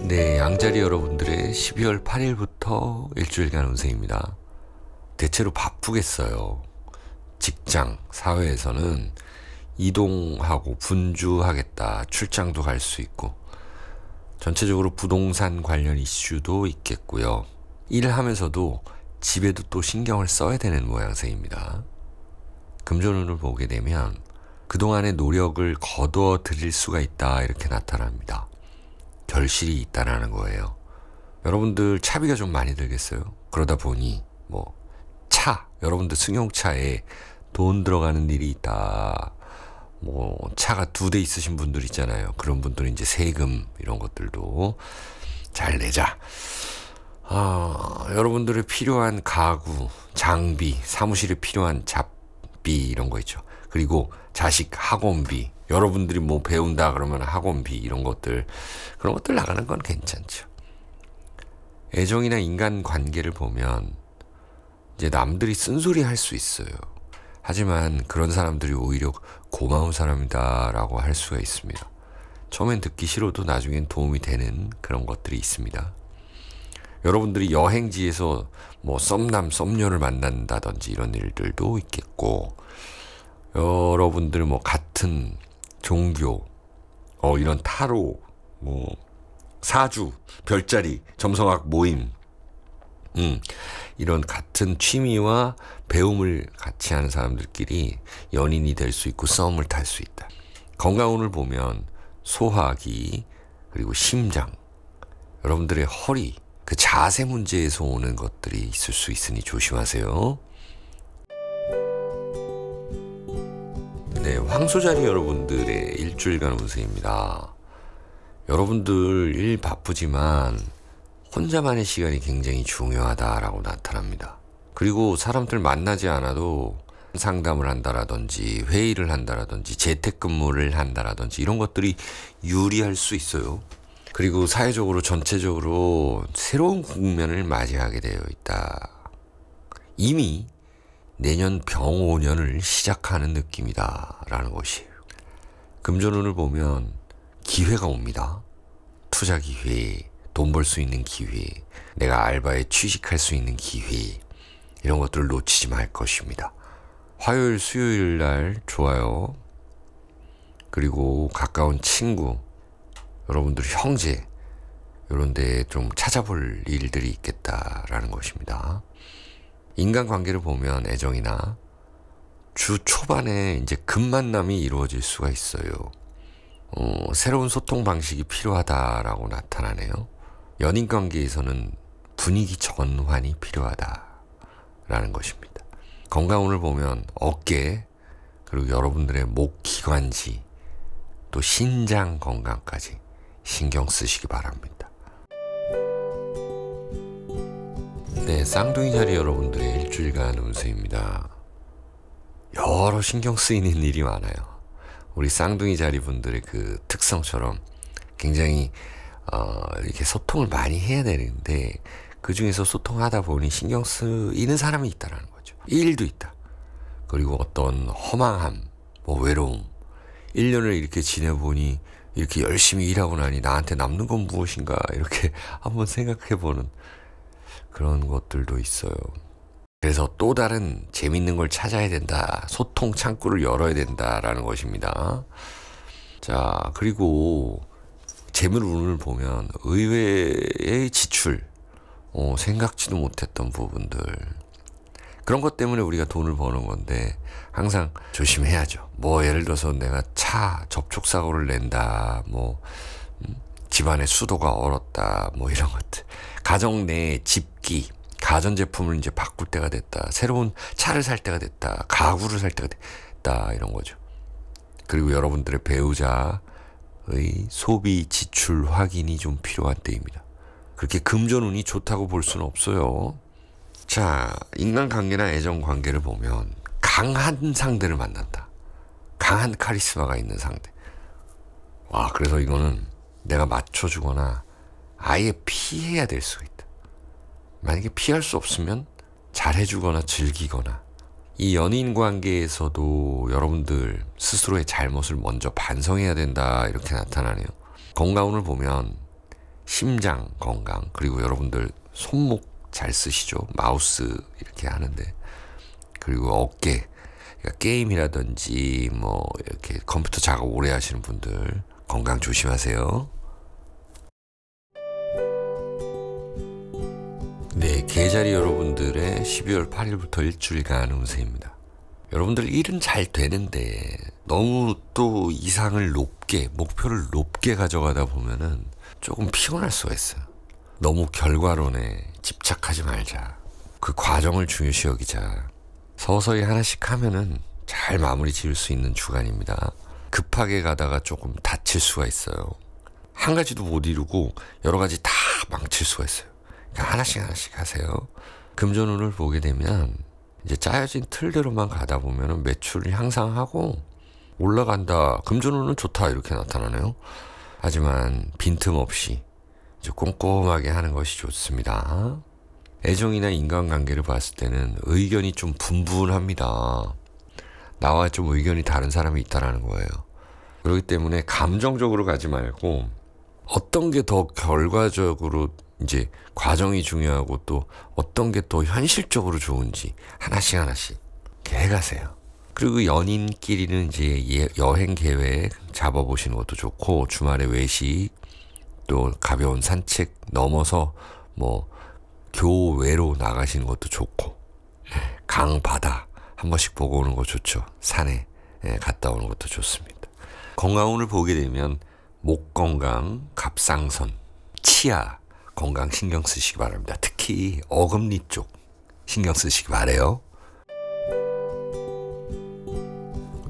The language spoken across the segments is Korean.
네, 양자리 여러분들의 12월 8일부터 일주일간 운세입니다. 대체로 바쁘겠어요. 직장, 사회에서는 이동하고 분주하겠다, 출장도 갈 수 있고, 전체적으로 부동산 관련 이슈도 있겠고요. 일하면서도 집에도 또 신경을 써야 되는 모양새입니다. 금전운을 보게 되면 그동안의 노력을 거두어 드릴 수가 있다, 이렇게 나타납니다. 결실이 있다라는 거예요. 여러분들 차비가 좀 많이 들겠어요? 그러다 보니 여러분들 승용차에 돈 들어가는 일이 있다. 차가 2대 있으신 분들 있잖아요. 그런 분들은 이제 세금 이런 것들도 잘 내자. 여러분들의 필요한 가구, 장비, 사무실에 필요한 잡비 이런 거 있죠. 그리고 자식 학원비, 여러분들이 배운다 그러면 학원비 이런 것들, 그런 것들 나가는 건 괜찮죠. 애정이나 인간 관계를 보면 이제 남들이 쓴소리 할 수 있어요. 하지만 그런 사람들이 오히려 고마운 사람이다라고 할 수가 있습니다. 처음엔 듣기 싫어도 나중엔 도움이 되는 그런 것들이 있습니다. 여러분들이 여행지에서 썸남 썸녀를 만난다든지 이런 일들도 있겠고, 여러분들 같은 종교, 이런 타로, 사주, 별자리, 점성학 모임, 이런 같은 취미와 배움을 같이 하는 사람들끼리 연인이 될 수 있고 썸을 탈 수 있다. 건강운을 보면 소화기, 그리고 심장, 여러분들의 허리, 그 자세 문제에서 오는 것들이 있을 수 있으니 조심하세요. 네, 황소자리 여러분들의 일주일간 운세입니다. 여러분들 일 바쁘지만 혼자만의 시간이 굉장히 중요하다라고 나타납니다. 그리고 사람들 만나지 않아도 상담을 한다라든지 회의를 한다라든지 재택근무를 한다라든지 이런 것들이 유리할 수 있어요. 그리고 사회적으로 전체적으로 새로운 국면을 맞이하게 되어 있다. 이미 내년 병오년을 시작하는 느낌이다 라는 것이에요. 금전운을 보면 기회가 옵니다. 투자 기회, 돈 벌 수 있는 기회, 내가 알바에 취직할 수 있는 기회, 이런 것들을 놓치지 말 것입니다. 화요일, 수요일 날 좋아요. 그리고 가까운 친구, 여러분들 형제, 이런 데 좀 찾아볼 일들이 있겠다라는 것입니다. 인간관계를 보면 애정이나 주 초반에 이제 급만남이 이루어질 수가 있어요. 새로운 소통 방식이 필요하다라고 나타나네요. 연인관계에서는 분위기 전환이 필요하다라는 것입니다. 건강운을 보면 어깨, 그리고 여러분들의 목 기관지, 또 신장 건강까지 신경 쓰시기 바랍니다. 네, 쌍둥이 자리 여러분들의 일주일간 운세입니다. 여러 신경 쓰이는 일이 많아요. 우리 쌍둥이 자리 분들의 그 특성처럼 굉장히 이렇게 소통을 많이 해야 되는데, 그 중에서 소통하다 보니 신경 쓰이는 사람이 있다는 거죠. 일도 있다. 그리고 어떤 허망함, 외로움, 1년을 이렇게 지내보니 이렇게 열심히 일하고 나니 나한테 남는 건 무엇인가, 이렇게 한번 생각해보는 그런 것들도 있어요. 그래서 또 다른 재밌는 걸 찾아야 된다. 소통 창구를 열어야 된다라는 것입니다. 자, 그리고 재물운을 보면 의외의 지출, 생각지도 못했던 부분들, 그런 것 때문에 우리가 돈을 버는 건데 항상 조심해야죠. 예를 들어서 내가 차 접촉사고를 낸다, 집안의 수도가 얼었다, 이런 것들, 가정 내 집기, 가전제품을 이제 바꿀 때가 됐다, 새로운 차를 살 때가 됐다, 가구를 살 때가 됐다, 이런 거죠. 그리고 여러분들의 배우자의 소비 지출 확인이 좀 필요한 때입니다. 그렇게 금전운이 좋다고 볼 수는 없어요. 자, 인간관계나 애정관계를 보면 강한 상대를 만난다. 강한 카리스마가 있는 상대. 그래서 이거는 내가 맞춰주거나 아예 피해야 될 수가 있다. 만약에 피할 수 없으면 잘해주거나 즐기거나. 이 연인 관계에서도 여러분들 스스로의 잘못을 먼저 반성해야 된다, 이렇게 나타나네요. 건강운을 보면 심장 건강, 그리고 여러분들 손목 잘 쓰시죠? 마우스 이렇게 하는데, 그리고 어깨, 그러니까 게임이라든지 뭐 이렇게 컴퓨터 작업 오래 하시는 분들 건강 조심하세요. 네, 계자리 여러분들의 12월 8일부터 일주일간 운세입니다. 여러분들 일은 잘 되는데 너무 또 이상을 높게, 목표를 높게 가져가다 보면은 조금 피곤할 수가 있어요. 너무 결과론에 집착하지 말자. 그 과정을 중요시 여기자. 서서히 하나씩 하면은 잘 마무리 지을 수 있는 주간입니다. 급하게 가다가 조금 다칠 수가 있어요. 한 가지도 못 이루고 여러 가지 다 망칠 수가 있어요. 그러니까 하나씩 하세요. 금전운을 보게 되면 이제 짜여진 틀대로만 가다 보면은 매출을 향상하고 올라간다. 금전운은 좋다. 이렇게 나타나네요. 하지만 빈틈없이 이제 꼼꼼하게 하는 것이 좋습니다. 애정이나 인간관계를 봤을 때는 의견이 좀 분분합니다. 나와 좀 의견이 다른 사람이 있다라는 거예요. 그렇기 때문에 감정적으로 가지 말고 어떤 게 더 결과적으로 이제 과정이 중요하고 또 어떤 게 또 현실적으로 좋은지 하나씩 이렇게 해가세요. 그리고 연인끼리는 이제 여행 계획 잡아보시는 것도 좋고, 주말에 외식, 또 가벼운 산책 넘어서 뭐 교외로 나가시는 것도 좋고, 강, 바다 한 번씩 보고 오는 거 좋죠. 산에 갔다 오는 것도 좋습니다. 건강운을 보게 되면 목 건강, 갑상선, 치아 건강 신경 쓰시기 바랍니다. 특히 어금니 쪽 신경 쓰시기 바래요.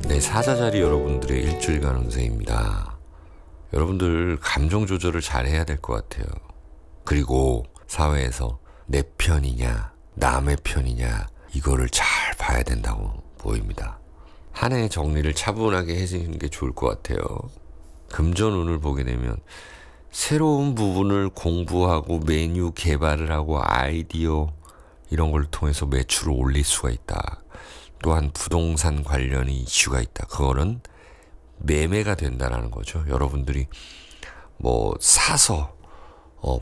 네, 사자자리 여러분들의 일주일간 운세입니다. 여러분들 감정 조절을 잘 해야 될 것 같아요. 그리고 사회에서 내 편이냐 남의 편이냐 이거를 잘 봐야 된다고 보입니다. 한 해 정리를 차분하게 해주시는 게 좋을 것 같아요. 금전운을 보게 되면 새로운 부분을 공부하고 메뉴 개발을 하고 아이디어 이런 걸 통해서 매출을 올릴 수가 있다. 또한 부동산 관련이 이슈가 있다. 그거는 매매가 된다라는 거죠. 여러분들이 뭐 사서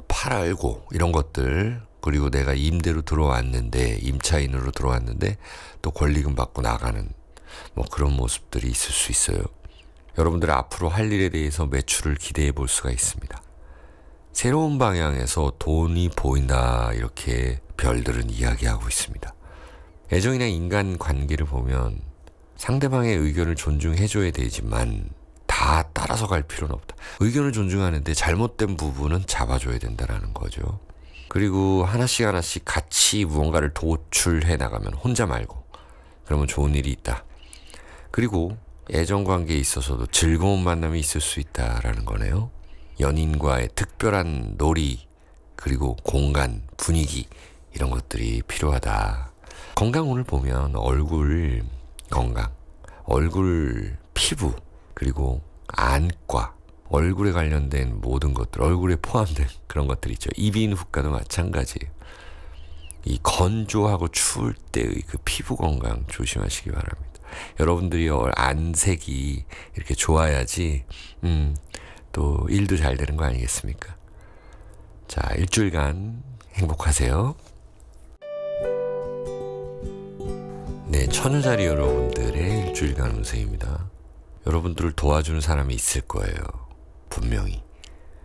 팔고 이런 것들, 그리고 내가 임대로 들어왔는데 임차인으로 들어왔는데 또 권리금 받고 나가는 뭐 그런 모습들이 있을 수 있어요. 여러분들 앞으로 할 일에 대해서 매출을 기대해 볼 수가 있습니다. 새로운 방향에서 돈이 보인다, 이렇게 별들은 이야기하고 있습니다. 애정이나 인간관계를 보면 상대방의 의견을 존중해줘야 되지만 다 따라서 갈 필요는 없다. 의견을 존중하는데 잘못된 부분은 잡아줘야 된다는 거죠. 그리고 하나씩 같이 무언가를 도출해 나가면, 혼자 말고, 그러면 좋은 일이 있다. 그리고 애정관계에 있어서도 즐거운 만남이 있을 수 있다라는 거네요. 연인과의 특별한 놀이, 그리고 공간, 분위기 이런 것들이 필요하다. 건강운을 보면 얼굴 건강, 얼굴 피부, 그리고 안과, 얼굴에 관련된 모든 것들, 얼굴에 포함된 그런 것들 있죠. 이비인 후과도 마찬가지예요. 이 건조하고 추울 때의 그 피부 건강 조심하시기 바랍니다. 여러분들이 안색이 이렇게 좋아야지 또 일도 잘 되는 거 아니겠습니까? 자, 일주일간 행복하세요. 네, 처녀자리 여러분들의 일주일간 운세입니다. 여러분들을 도와주는 사람이 있을 거예요. 분명히.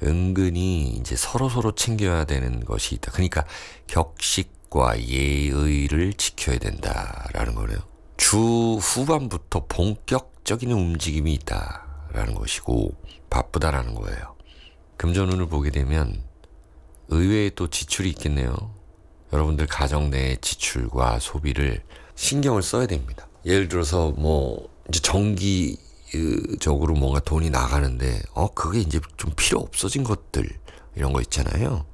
은근히 이제 서로 챙겨야 되는 것이 있다. 그러니까 격식과 예의를 지켜야 된다라는 거네요. 주 후반부터 본격적인 움직임이 있다라는 것이고 바쁘다라는 거예요. 금전운을 보게 되면 의외의 또 지출이 있겠네요. 여러분들 가정 내의 지출과 소비를 신경을 써야 됩니다. 예를 들어서 뭐 이제 정기적으로 뭔가 돈이 나가는데 그게 이제 좀 필요 없어진 것들 이런 거 있잖아요.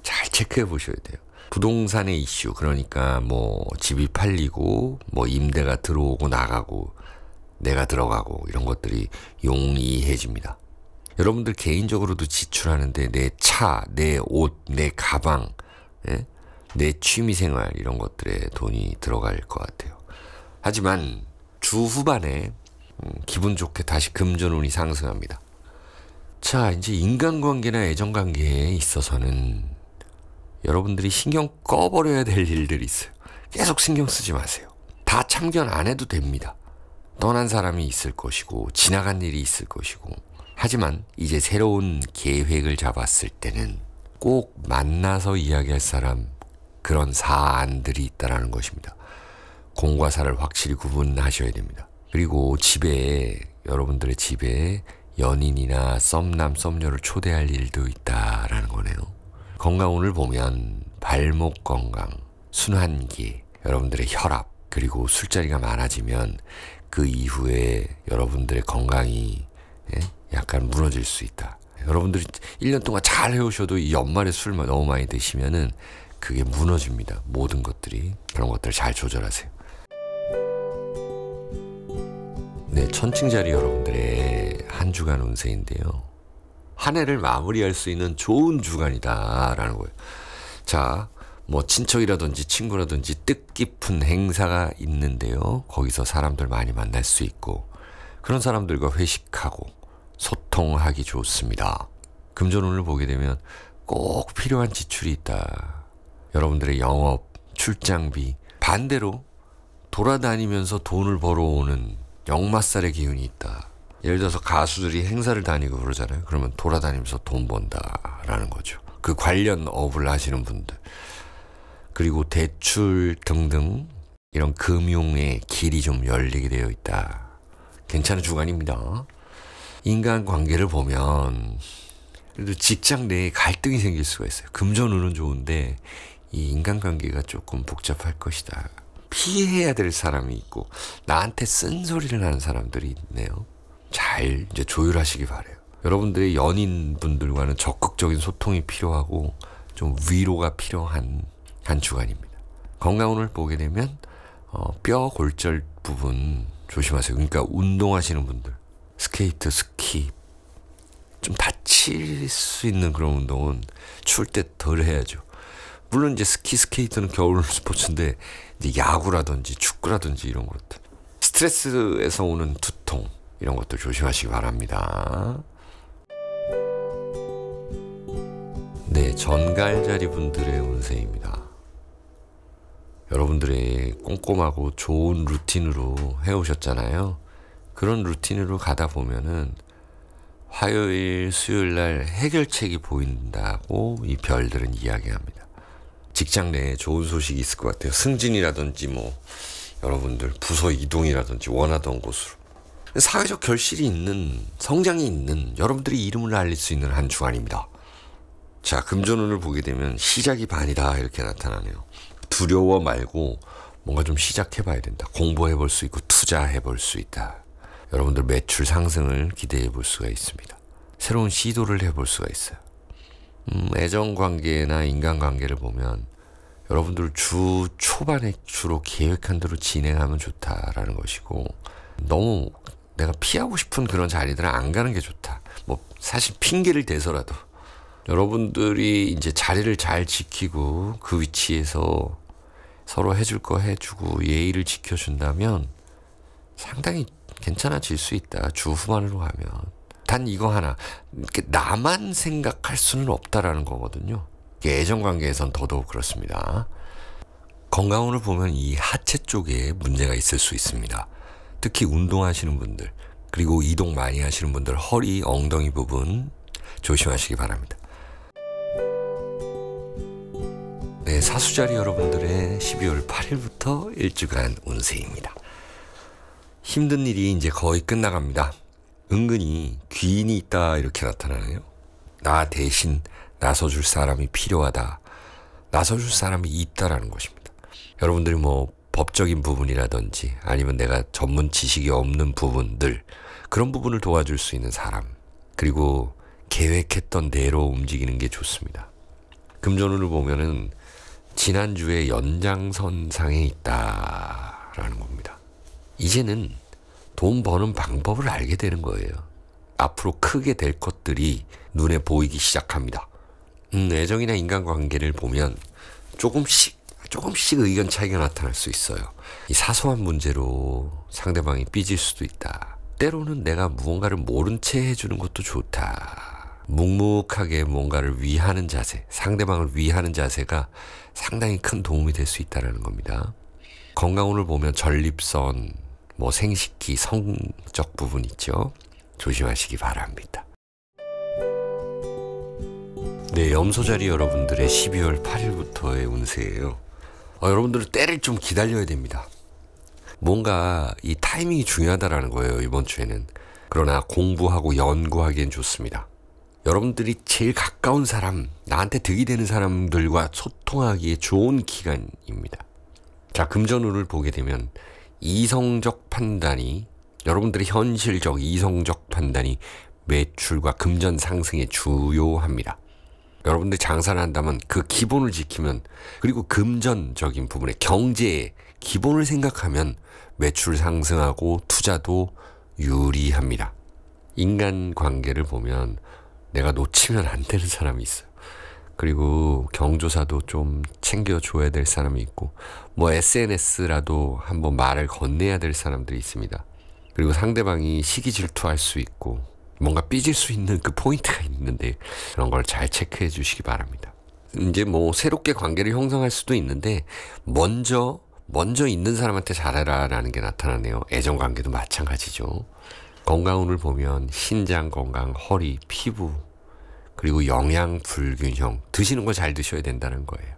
잘 체크해 보셔야 돼요. 부동산의 이슈, 그러니까 뭐 집이 팔리고 뭐 임대가 들어오고 나가고 내가 들어가고 이런 것들이 용이해집니다. 여러분들 개인적으로도 지출하는데 내 차, 내 옷, 내 가방, 내 취미생활 이런 것들에 돈이 들어갈 것 같아요. 하지만 주 후반에 기분 좋게 다시 금전운이 상승합니다. 자, 이제 인간관계나 애정관계에 있어서는 여러분들이 신경 꺼버려야 될 일들이 있어요. 계속 신경 쓰지 마세요. 다 참견 안 해도 됩니다. 떠난 사람이 있을 것이고 지나간 일이 있을 것이고, 하지만 이제 새로운 계획을 잡았을 때는 꼭 만나서 이야기할 사람, 그런 사안들이 있다는 것입니다. 공과 사를 확실히 구분하셔야 됩니다. 그리고 여러분들의 집에 연인이나 썸남, 썸녀를 초대할 일도 있다라는 거네요. 건강운을 보면 발목 건강, 순환기, 여러분들의 혈압, 그리고 술자리가 많아지면 그 이후에 여러분들의 건강이 약간 무너질 수 있다. 여러분들이 1년 동안 잘 해오셔도 이 연말에 술 너무 많이 드시면은 그게 무너집니다. 모든 것들이. 그런 것들을 잘 조절하세요. 네, 천칭자리 여러분들의 한 주간 운세인데요. 한 해를 마무리할 수 있는 좋은 주간이다라는 거예요. 자, 뭐 친척이라든지 친구라든지 뜻깊은 행사가 있는데요. 거기서 사람들 많이 만날 수 있고, 그런 사람들과 회식하고 소통하기 좋습니다. 금전운을 보게 되면 꼭 필요한 지출이 있다. 여러분들의 영업, 출장비, 반대로 돌아다니면서 돈을 벌어오는 역마살의 기운이 있다. 예를 들어서 가수들이 행사를 다니고 그러잖아요. 그러면 돌아다니면서 돈 번다라는 거죠. 그 관련 업을 하시는 분들. 그리고 대출 등등 이런 금융의 길이 좀 열리게 되어 있다. 괜찮은 주간입니다. 인간관계를 보면 그래도 직장 내에 갈등이 생길 수가 있어요. 금전운은 좋은데 이 인간관계가 조금 복잡할 것이다. 피해야 될 사람이 있고 나한테 쓴소리를 하는 사람들이 있네요. 잘 이제 조율하시기 바래요. 여러분들의 연인분들과는 적극적인 소통이 필요하고 좀 위로가 필요한 한 주간입니다. 건강운을 보게 되면 뼈 골절 부분 조심하세요. 그러니까 운동하시는 분들, 스케이트, 스키 좀 다칠 수 있는 그런 운동은 추울 때 덜 해야죠. 물론 이제 스케이트는 겨울 스포츠인데 이제 야구라든지 축구라든지 이런 것들, 스트레스에서 오는 두통 이런 것들 조심하시기 바랍니다. 네, 전갈자리 분들의 운세입니다. 여러분들의 꼼꼼하고 좋은 루틴으로 해오셨잖아요. 그런 루틴으로 가다 보면은 화요일, 수요일 날 해결책이 보인다고 이 별들은 이야기합니다. 직장 내에 좋은 소식이 있을 것 같아요. 승진이라든지 뭐 여러분들 부서 이동이라든지 원하던 곳으로. 사회적 결실이 있는, 성장이 있는, 여러분들이 이름을 알릴 수 있는 한 주간입니다. 자, 금전운을 보게 되면 시작이 반이다 이렇게 나타나네요. 두려워 말고 뭔가 좀 시작해봐야 된다. 공부해 볼 수 있고 투자해 볼 수 있다. 여러분들 매출 상승을 기대해 볼 수가 있습니다. 새로운 시도를 해볼 수가 있어요. 애정관계나 인간관계를 보면 여러분들 주 초반에 주로 계획한 대로 진행하면 좋다라는 것이고, 너무 내가 피하고 싶은 그런 자리들은 안 가는 게 좋다. 뭐 사실 핑계를 대서라도 여러분들이 이제 자리를 잘 지키고 그 위치에서 서로 해줄 거 해주고 예의를 지켜준다면 상당히 괜찮아질 수 있다. 주 후반으로 가면. 단 이거 하나, 나만 생각할 수는 없다라는 거거든요. 애정관계에선 더더욱 그렇습니다. 건강운을 보면 이 하체 쪽에 문제가 있을 수 있습니다. 특히 운동하시는 분들, 그리고 이동 많이 하시는 분들 허리, 엉덩이 부분 조심하시기 바랍니다. 네, 사수자리 여러분들의 12월 8일부터 일주간 운세입니다. 힘든 일이 이제 거의 끝나갑니다. 은근히 귀인이 있다 이렇게 나타나네요. 나 대신 나서줄 사람이 필요하다. 나서줄 사람이 있다라는 것입니다. 여러분들이 뭐 법적인 부분이라든지 아니면 내가 전문 지식이 없는 부분들, 그런 부분을 도와줄 수 있는 사람, 그리고 계획했던 대로 움직이는 게 좋습니다. 금전운을 보면은 지난주에 연장선상에 있다라는 겁니다. 이제는 돈 버는 방법을 알게 되는 거예요. 앞으로 크게 될 것들이 눈에 보이기 시작합니다. 애정이나 인간관계를 보면 조금씩 의견 차이가 나타날 수 있어요. 이 사소한 문제로 상대방이 삐질 수도 있다. 때로는 내가 무언가를 모른 채 해주는 것도 좋다. 묵묵하게 뭔가를 위하는 자세, 상대방을 위하는 자세가 상당히 큰 도움이 될 수 있다는 겁니다. 건강운을 보면 전립선, 뭐 생식기, 성적 부분 있죠. 조심하시기 바랍니다. 네, 염소자리 여러분들의 12월 8일부터의 운세예요. 여러분들은 때를 좀 기다려야 됩니다. 뭔가 이 타이밍이 중요하다라는 거예요, 이번 주에는. 그러나 공부하고 연구하기엔 좋습니다. 여러분들이 제일 가까운 사람, 나한테 득이 되는 사람들과 소통하기에 좋은 기간입니다. 자, 금전운을 보게 되면 이성적 판단이, 여러분들의 현실적 이성적 판단이 매출과 금전 상승에 주요합니다. 여러분들이 장사를 한다면 그 기본을 지키면, 그리고 금전적인 부분에 경제의 기본을 생각하면 매출 상승하고 투자도 유리합니다. 인간관계를 보면 내가 놓치면 안 되는 사람이 있어요. 그리고 경조사도 좀 챙겨줘야 될 사람이 있고, 뭐 SNS라도 한번 말을 건네야 될 사람들이 있습니다. 그리고 상대방이 시기 질투할 수 있고 뭔가 삐질 수 있는 그 포인트가 있는데, 그런 걸 잘 체크해 주시기 바랍니다. 이제 뭐 새롭게 관계를 형성할 수도 있는데 먼저 있는 사람한테 잘해라 라는 게 나타나네요. 애정관계도 마찬가지죠. 건강운을 보면 신장 건강, 허리, 피부, 그리고 영양 불균형, 드시는 거 잘 드셔야 된다는 거예요.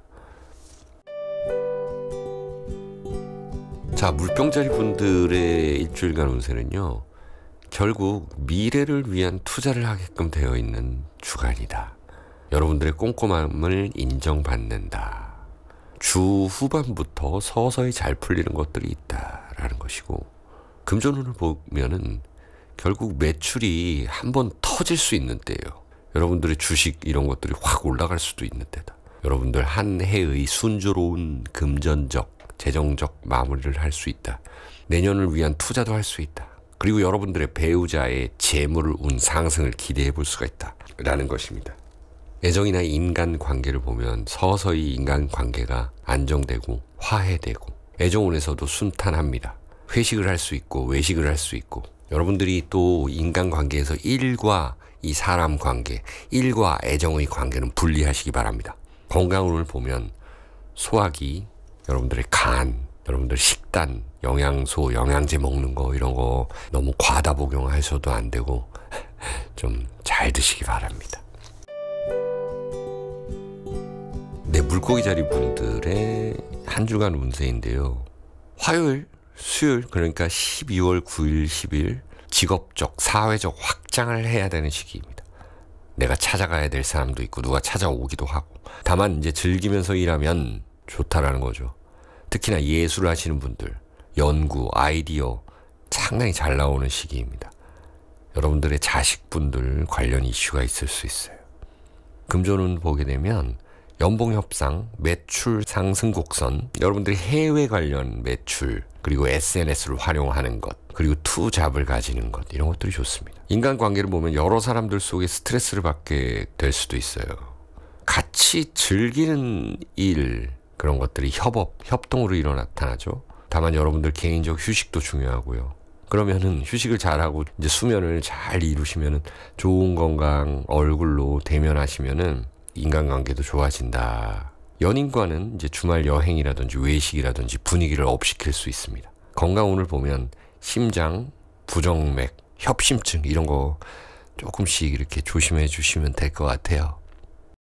자, 물병자리 분들의 일주일간 운세는요, 결국 미래를 위한 투자를 하게끔 되어 있는 주간이다. 여러분들의 꼼꼼함을 인정받는다. 주 후반부터 서서히 잘 풀리는 것들이 있다라는 것이고, 금전운을 보면은 결국 매출이 한번 터질 수 있는 때예요. 여러분들의 주식 이런 것들이 확 올라갈 수도 있는 때다. 여러분들 한 해의 순조로운 금전적, 재정적 마무리를 할 수 있다. 내년을 위한 투자도 할 수 있다. 그리고 여러분들의 배우자의 재물운 상승을 기대해 볼 수가 있다 라는 것입니다. 애정이나 인간관계를 보면 서서히 인간관계가 안정되고 화해되고, 애정운에서도 순탄합니다. 회식을 할 수 있고 외식을 할 수 있고, 여러분들이 또 인간관계에서 일과 이 사람 관계, 일과 애정의 관계는 분리하시기 바랍니다. 건강운을 보면 소화기, 여러분들의 간, 여러분들 식단, 영양소, 영양제 먹는 거 이런 거 너무 과다 복용하셔도 안 되고 좀 잘 드시기 바랍니다. 네, 물고기 자리 분들의 한 주간 운세인데요. 화요일, 수요일, 그러니까 12월 9일, 10일 직업적, 사회적 확장을 해야 되는 시기입니다. 내가 찾아가야 될 사람도 있고 누가 찾아오기도 하고, 다만 이제 즐기면서 일하면 좋다라는 거죠. 특히나 예술을 하시는 분들, 연구, 아이디어 상당히 잘 나오는 시기입니다. 여러분들의 자식분들 관련 이슈가 있을 수 있어요. 금전운 보게 되면 연봉 협상, 매출 상승 곡선, 여러분들이 해외 관련 매출, 그리고 SNS를 활용하는 것, 그리고 투잡을 가지는 것, 이런 것들이 좋습니다. 인간관계를 보면 여러 사람들 속에 스트레스를 받게 될 수도 있어요. 같이 즐기는 일, 그런 것들이 협동으로 나타나죠. 다만 여러분들 개인적 휴식도 중요하고요. 그러면은 휴식을 잘하고 이제 수면을 잘 이루시면은 좋은 건강 얼굴로 대면하시면은 인간관계도 좋아진다. 연인과는 이제 주말 여행이라든지 외식이라든지 분위기를 업시킬 수 있습니다. 건강운을 보면 심장, 부정맥, 협심증 이런 거 조금씩 이렇게 조심해 주시면 될 것 같아요.